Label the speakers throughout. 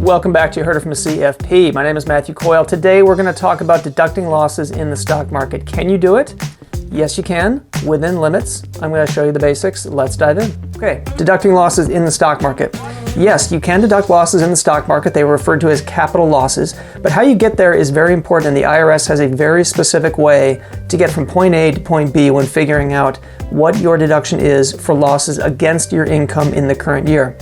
Speaker 1: Welcome back to You Heard It From a CFP. My name is Matthew Coyle. Today we're going to talk about deducting losses in the stock market. Can you do it? Yes, you can, within limits. I'm going to show you the basics. Let's dive in. Okay, deducting losses in the stock market. Yes, you can deduct losses in the stock market. They were referred to as capital losses, but how you get there is very important, and the IRS has a very specific way to get from point A to point B when figuring out what your deduction is for losses against your income in the current year.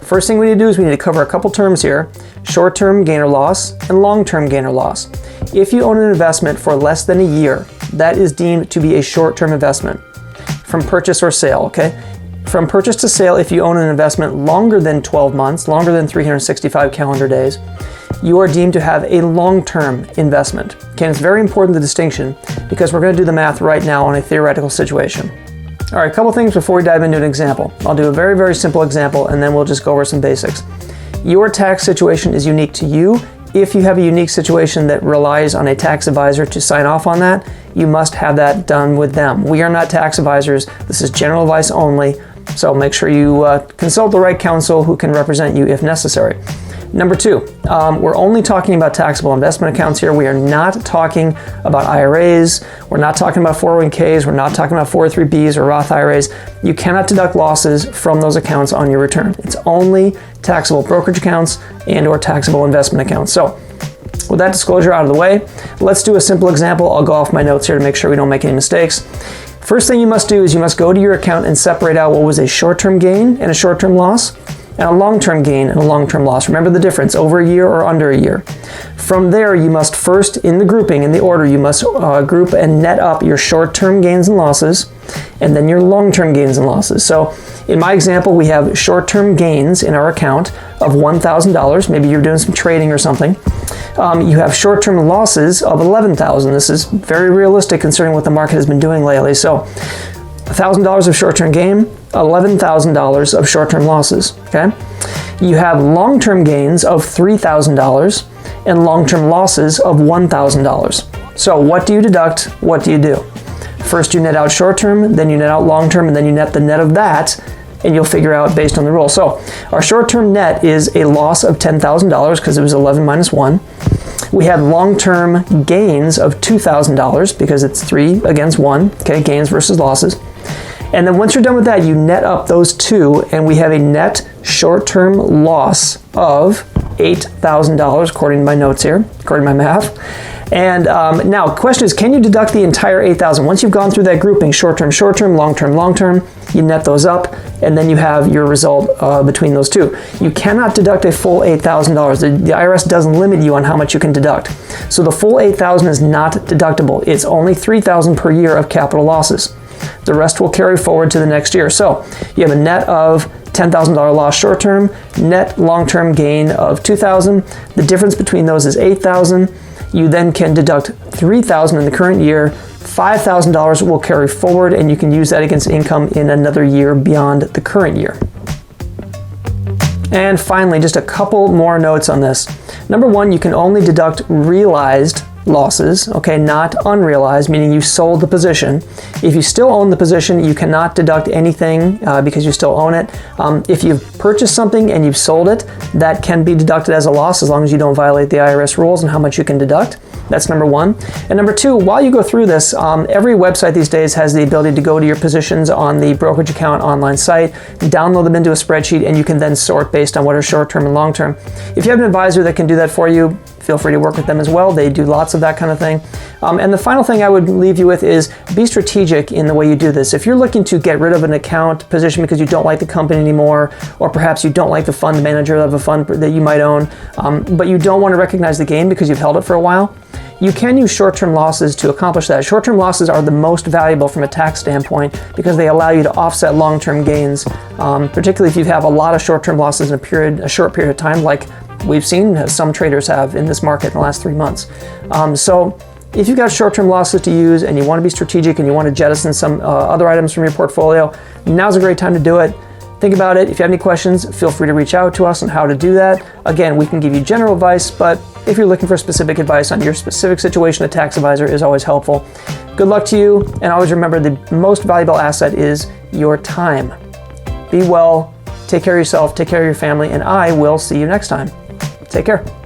Speaker 1: First thing we need to do is we need to cover a couple terms here: short-term gain or loss and long-term gain or loss. If you own an investment for less than a year, that is deemed to be a short-term investment from purchase or sale, okay? From purchase to sale, if you own an investment longer than 12 months, longer than 365 calendar days, you are deemed to have a long-term investment. Okay, and it's very important, the distinction, because we're going to do the math right now on a theoretical situation. All right, a couple things before we dive into an example. I'll do a very, very simple example, and then we'll just go over some basics. Your tax situation is unique to you. If you have a unique situation that relies on a tax advisor to sign off on that, you must have that done with them. We are not tax advisors. This is general advice only, so make sure you consult the right counsel who can represent you if necessary. Number two, we're only talking about taxable investment accounts here. We are not talking about IRAs. We're not talking about 401ks. We're not talking about 403bs or Roth IRAs. You cannot deduct losses from those accounts on your return. It's only taxable brokerage accounts and or taxable investment accounts. So with that disclosure out of the way, let's do a simple example. I'll go off my notes here to make sure we don't make any mistakes. First thing you must do is you must go to your account and separate out what was a short-term gain and a short-term loss, and a long-term gain and a long-term loss. Remember the difference, over a year or under a year. From there, you must first, in the grouping, in the order, you must group and net up your short-term gains and losses, and then your long-term gains and losses. So in my example, we have short-term gains in our account of $1,000. Maybe you're doing some trading or something. You have short-term losses of $11,000. This is very realistic considering what the market has been doing lately. So $1,000 of short-term gain, $11,000 of short-term losses, okay? You have long-term gains of $3,000 and long-term losses of $1,000. So what do you deduct? What do you do? First you net out short-term, then you net out long-term, and then you net the net of that, and you'll figure out based on the rule. So our short-term net is a loss of $10,000 because it was 11 minus 1. We have long-term gains of $2,000 because it's 3 against 1, okay, gains versus losses. And then once you're done with that, you net up those two, and we have a net short-term loss of $8,000, according to my notes here, according to my math. And now, the question is, can you deduct the entire $8,000? Once you've gone through that grouping, short-term, short-term, long-term, long-term, you net those up, and then you have your result between those two. You cannot deduct a full $8,000. The IRS doesn't limit you on how much you can deduct. So the full $8,000 is not deductible. It's only $3,000 per year of capital losses. The rest will carry forward to the next year. So you have a net of $10,000 loss short-term, net long-term gain of $2,000. The difference between those is $8,000. You then can deduct $3,000 in the current year. $5,000 will carry forward, and you can use that against income in another year beyond the current year. And finally, just a couple more notes on this. Number one, you can only deduct realized losses, okay, not unrealized, meaning you sold the position. If you still own the position, you cannot deduct anything because you still own it. If you've purchased something and you've sold it, that can be deducted as a loss as long as you don't violate the IRS rules and how much you can deduct. That's number one. And number two, while you go through this, every website these days has the ability to go to your positions on the brokerage account online site, download them into a spreadsheet, and you can then sort based on what are short-term and long-term. If you have an advisor that can do that for you, feel free to work with them as well. They do lots of that kind of thing. And the final thing I would leave you with is be strategic in the way you do this. If you're looking to get rid of an account position because you don't like the company anymore, or perhaps you don't like the fund manager of a fund that you might own, but you don't want to recognize the gain because you've held it for a while, you can use short-term losses to accomplish that. Short-term losses are the most valuable from a tax standpoint because they allow you to offset long-term gains, particularly if you have a lot of short-term losses in a short period of time, like we've seen some traders have in this market in the last 3 months. So if you've got short-term losses to use and you want to be strategic and you want to jettison some other items from your portfolio, now's a great time to do it. Think about it. If you have any questions, feel free to reach out to us on how to do that. Again, we can give you general advice, but if you're looking for specific advice on your specific situation, a tax advisor is always helpful. Good luck to you, and always remember the most valuable asset is your time. Be well, take care of yourself, take care of your family, and I will see you next time. Take care.